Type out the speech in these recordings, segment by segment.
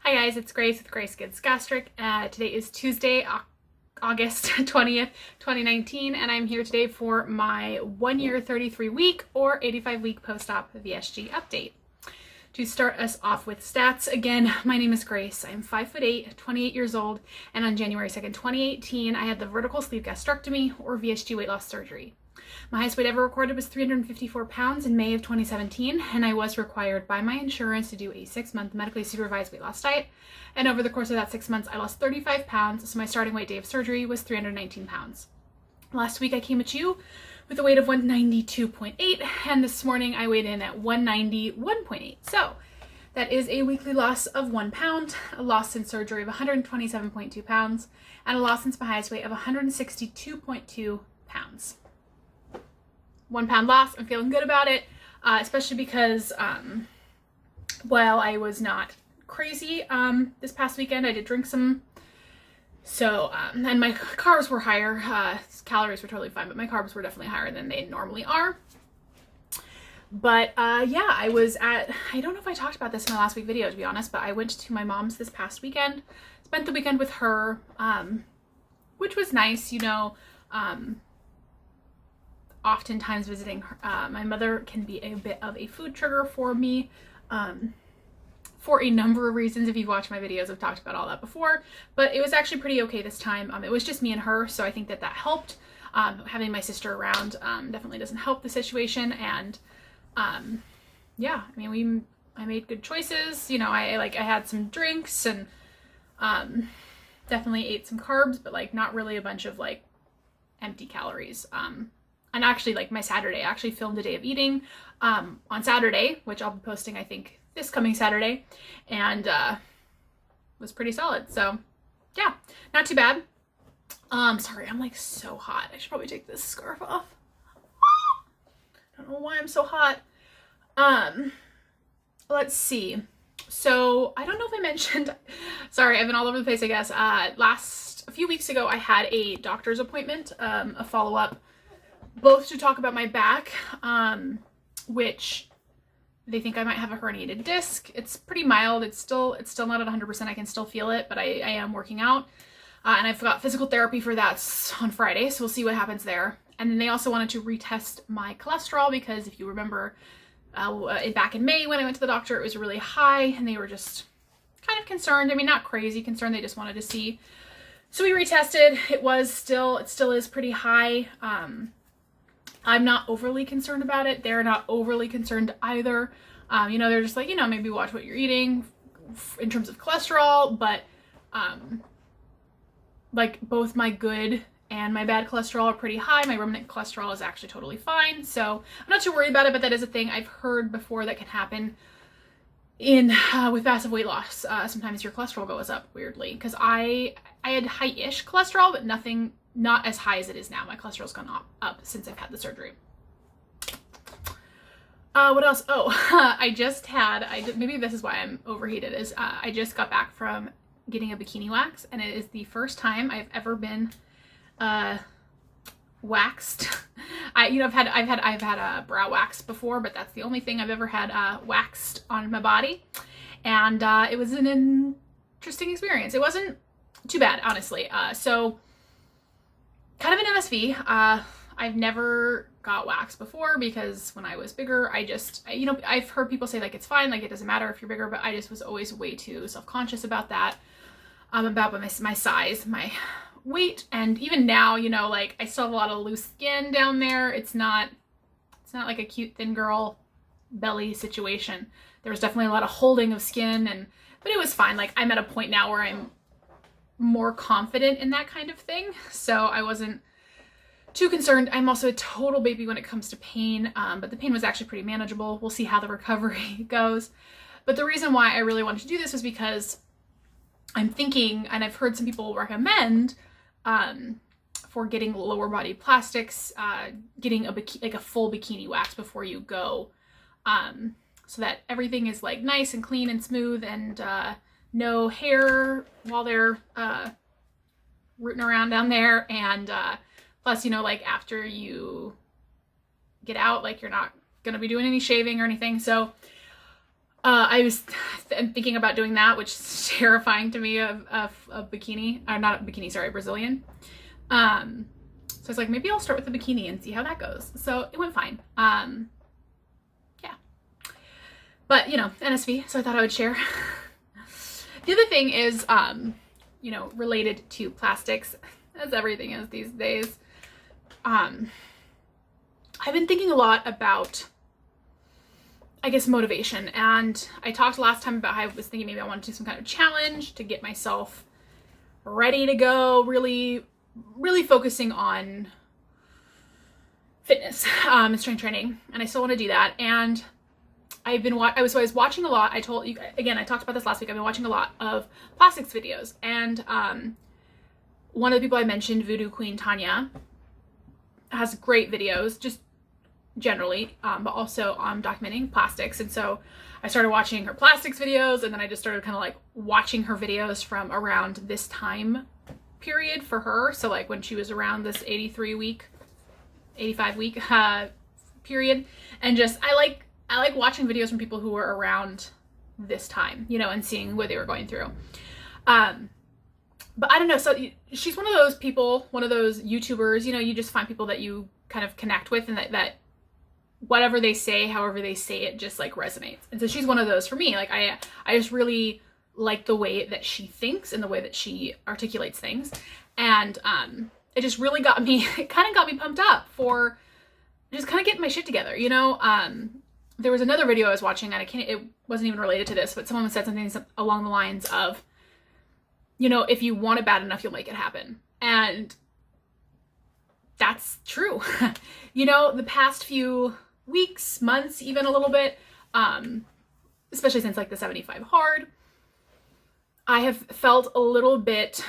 Hi guys, it's Grace with Grace Gets Gastric. Today is Tuesday, August 20th, 2019, and I'm here today for my 1 year, 33 week or 85 week post-op VSG update. To start us off with stats, again, my name is Grace. I'm 5'8", 28 years old, and on January 2nd, 2018, I had the vertical sleeve gastrectomy or VSG weight loss surgery. My highest weight ever recorded was 354 pounds in May of 2017, and I was required by my insurance to do a 6-month medically supervised weight loss diet. And over the course of that 6 months, I lost 35 pounds, so my starting weight day of surgery was 319 pounds. Last week, I came at you with a weight of 192.8, and this morning I weighed in at 191.8. So that is a weekly loss of 1 pound, a loss in surgery of 127.2 pounds, and a loss since my highest weight of 162.2 pounds. 1 pound loss. I'm feeling good about it, especially because while I was not crazy this past weekend, I did drink some. So, and my carbs were higher. Calories were totally fine, but my carbs were definitely higher than they normally are. But yeah, I don't know if I talked about this in my last week video, to be honest, but I went to my mom's this past weekend, spent the weekend with her, which was nice, you know. Oftentimes visiting my mother can be a bit of a food trigger for me for a number of reasons. If you've watched my videos, I've talked about all that before, but it was actually pretty okay this time. It was just me and her, so I think that helped. Having my sister around definitely doesn't help the situation, and yeah, I mean, I made good choices. You know, I had some drinks and definitely ate some carbs, but like not really a bunch of like empty calories. And actually, like my Saturday, I actually filmed a day of eating on Saturday, which I'll be posting, I think, this coming Saturday, and was pretty solid. So yeah, not too bad. Sorry, I'm like so hot. I should probably take this scarf off. I don't know why I'm so hot. Let's see. So I don't know if I mentioned, sorry, I've been all over the place, I guess. A few weeks ago, I had a doctor's appointment, a follow-up, both to talk about my back, which they think I might have a herniated disc. It's pretty mild. It's still not at 100%. I can still feel it, but I am working out. And I've got physical therapy for that on Friday, so we'll see what happens there. And then they also wanted to retest my cholesterol because if you remember back in May when I went to the doctor, it was really high and they were just kind of concerned. I mean, not crazy concerned. They just wanted to see. So we retested. It still is pretty high. I'm not overly concerned about it. They're not overly concerned either. You know, they're just like, you know, maybe watch what you're eating in terms of cholesterol, but like both my good and my bad cholesterol are pretty high. My remnant cholesterol is actually totally fine. So I'm not too worried about it, but that is a thing I've heard before that can happen with massive weight loss. Sometimes your cholesterol goes up weirdly, because I had high-ish cholesterol, but not as high as it is now. My cholesterol's gone up since I've had the surgery. What else? Oh, maybe this is why I'm overheated, is I just got back from getting a bikini wax, and it is the first time I've ever been waxed. I've had a brow wax before, but that's the only thing I've ever had waxed on my body, and it was an interesting experience. It wasn't too bad, honestly. So kind of an MSV. I've never got waxed before because when I was bigger, I've heard people say like it's fine, like it doesn't matter if you're bigger, but I just was always way too self-conscious about that, about my size, my weight, and even now, you know, like I still have a lot of loose skin down there. It's not like a cute thin girl belly situation. There was definitely a lot of holding of skin, but it was fine. Like I'm at a point now where I'm more confident in that kind of thing, so I wasn't too concerned. I'm also a total baby when it comes to pain, but the pain was actually pretty manageable. We'll see how the recovery goes. But the reason why I really wanted to do this was because I'm thinking, and I've heard some people recommend for getting lower body plastics, getting a full bikini wax before you go, so that everything is like nice and clean and smooth, and no hair while they're rooting around down there, and plus, you know, like after you get out, like you're not gonna be doing any shaving or anything. So I was thinking about doing that, which is terrifying to me, of bikini, or not a bikini, sorry, Brazilian. So I was like, maybe I'll start with the bikini and see how that goes. So it went fine. Yeah. But, you know, NSV, so I thought I would share. The other thing is, you know, related to plastics, as everything is these days. I've been thinking a lot about, I guess, motivation. And I talked last time about how I was thinking maybe I want to do some kind of challenge to get myself ready to go, really focusing on fitness and strength training. And I still want to do that. And I was watching a lot. I told you, again, I talked about this last week. I've been watching a lot of plastics videos. And one of the people I mentioned, Voodoo Queen Tanya, has great videos, just generally, but also documenting plastics. And so I started watching her plastics videos, and then I just started kind of like watching her videos from around this time period for her. So like when she was around this 85 week period. And just, I like watching videos from people who were around this time, you know, and seeing what they were going through. But I don't know. So she's one of those people, one of those YouTubers, you know, you just find people that you kind of connect with, and that whatever they say, however they say it, just like resonates. And so she's one of those for me. Like I just really like the way that she thinks and the way that she articulates things. And it just really got me, it kind of got me pumped up for just kind of getting my shit together, you know? There was another video I was watching, and it wasn't even related to this, but someone said something along the lines of, you know, if you want it bad enough, you'll make it happen. And that's true. You know, the past few weeks, months, even a little bit, especially since like the 75 hard, I have felt a little bit,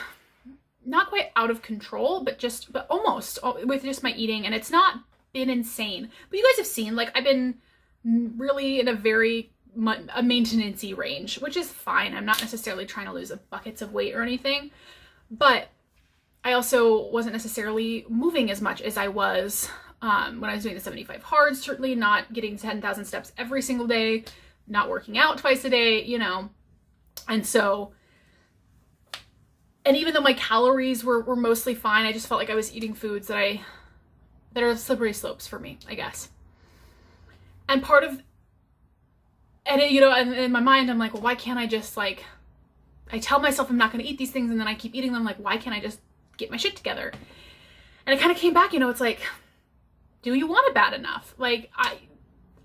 not quite out of control, but almost with just my eating. And it's not been insane, but you guys have seen, like, I've been really in a maintenance-y range, which is fine. I'm not necessarily trying to lose buckets of weight or anything, but I also wasn't necessarily moving as much as I was when I was doing the 75 hard, certainly not getting 10,000 steps every single day, not working out twice a day, you know. And so, and even though my calories were mostly fine, I just felt like I was eating foods that are slippery slopes for me, I guess. And part of, and it, you know, and in my mind, I'm like, well, why can't I just, like, I tell myself I'm not going to eat these things, and then I keep eating them. Like, why can't I just get my shit together? And it kind of came back, you know, it's like, do you want it bad enough? Like,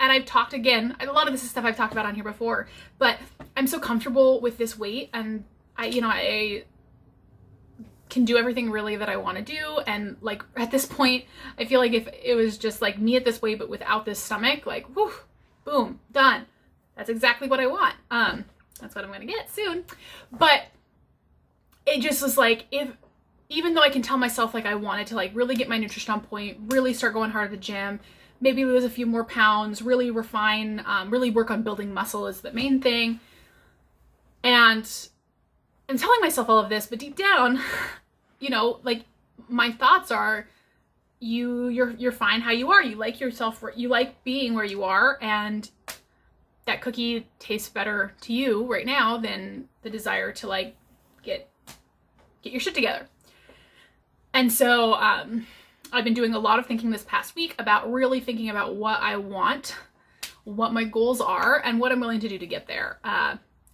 I've talked again, a lot of this is stuff I've talked about on here before, but I'm so comfortable with this weight, and I can do everything really that I want to do. And like at this point, I feel like if it was just like me at this weight, but without this stomach, like, whew, boom, done. That's exactly what I want. That's what I'm going to get soon. But it just was like, even though I can tell myself like I wanted to like really get my nutrition on point, really start going hard at the gym, maybe lose a few more pounds, really refine, really work on building muscle is the main thing. And I'm telling myself all of this, but deep down, you know, like my thoughts are, you're fine how you are. You like yourself, you like being where you are, and that cookie tastes better to you right now than the desire to like get your shit together. And so I've been doing a lot of thinking this past week about really thinking about what I want, what my goals are, and what I'm willing to do to get there.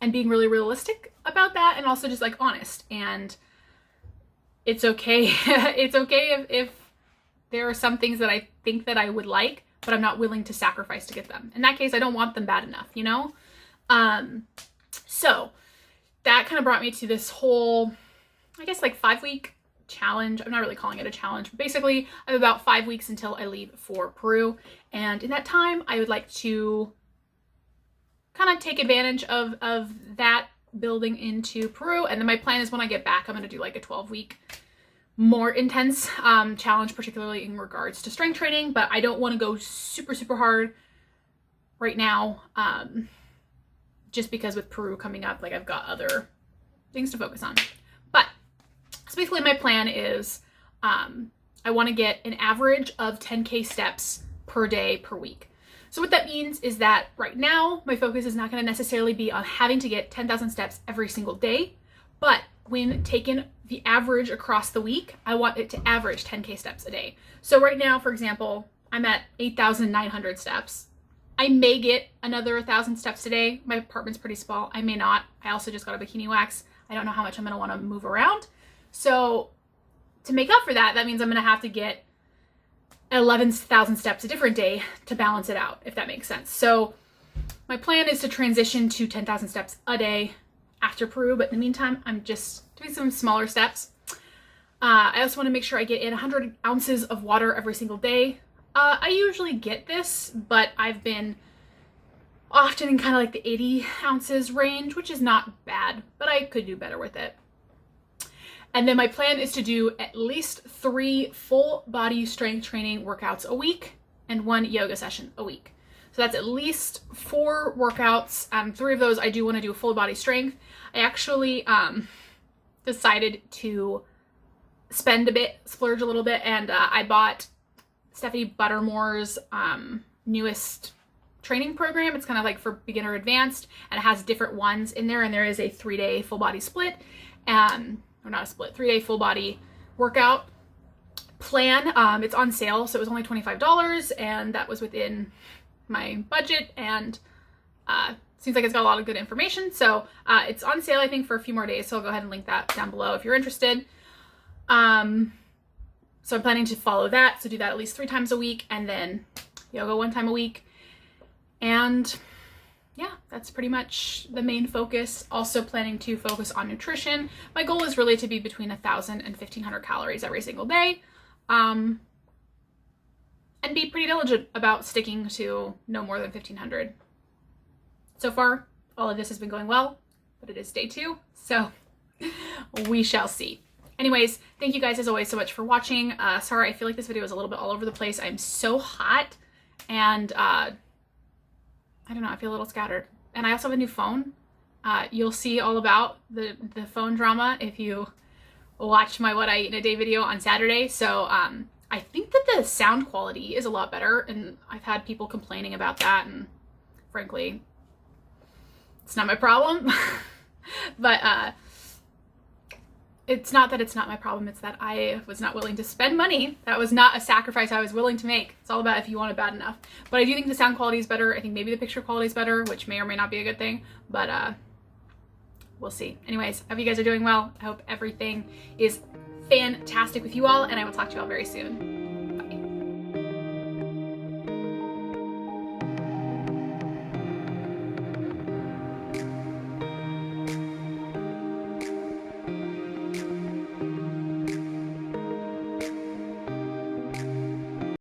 And being really realistic about that, and also just like honest. And it's okay. It's okay if there are some things that I think that I would like, but I'm not willing to sacrifice to get them. In that case, I don't want them bad enough, you know? So that kind of brought me to this whole, I guess, like 5-week challenge. I'm not really calling it a challenge, but basically I have about 5 weeks until I leave for Peru. And in that time, I would like to kind of take advantage of that building into Peru. And then my plan is when I get back, I'm going to do like a 12-week more intense challenge, particularly in regards to strength training, but I don't want to go super, super hard right now, just because with Peru coming up, like I've got other things to focus on. But so basically my plan is I want to get an average of 10K steps per day per week. So what that means is that right now, my focus is not going to necessarily be on having to get 10,000 steps every single day, but when taken the average across the week, I want it to average 10K steps a day. So right now, for example, I'm at 8,900 steps. I may get another 1,000 steps today. My apartment's pretty small. I may not. I also just got a Bikini Wax. I don't know how much I'm going to want to move around. So to make up for that, that means I'm going to have to get 11,000 steps a different day to balance it out, if that makes sense. So my plan is to transition to 10,000 steps a day after Peru, but in the meantime, I'm just doing some smaller steps. I also want to make sure I get in 100 ounces of water every single day. I usually get this, but I've been often in kind of like the 80 ounces range, which is not bad, but I could do better with it. And then my plan is to do at least 3 full body strength training workouts a week and 1 yoga session a week. So that's at least 4 workouts. 3 of those I do want to do full body strength. I actually decided to spend a bit, splurge a little bit, and I bought Stephanie Buttermore's newest training program. It's kind of like for beginner advanced, and it has different ones in there, and there is a 3-day full body split. Or not a split, 3-day full body workout plan. It's on sale, so it was only $25, and that was within my budget, and seems like it's got a lot of good information. So it's on sale, I think, for a few more days, so I'll go ahead and link that down below if you're interested. So I'm planning to follow that, so do that at least 3 times a week, and then yoga 1 time a week. And yeah, that's pretty much the main focus. Also planning to focus on nutrition. My goal is really to be between 1,000 and 1,500 calories every single day. And be pretty diligent about sticking to no more than 1,500. So far, all of this has been going well, but it is day 2, so we shall see. Anyways, thank you guys as always so much for watching. Sorry, I feel like this video is a little bit all over the place. I'm so hot, and I don't know, I feel a little scattered. And I also have a new phone. You'll see all about the phone drama if you watch my What I Eat in a Day video on Saturday. So I think that the sound quality is a lot better, and I've had people complaining about that, and frankly, it's not my problem. But it's not that it's not my problem, it's that I was not willing to spend money. That was not a sacrifice I was willing to make. It's all about if you want it bad enough. But I do think the sound quality is better. I think maybe the picture quality is better, which may or may not be a good thing, but we'll see. Anyways, I hope you guys are doing well. I hope everything is fantastic with you all, and I will talk to you all very soon.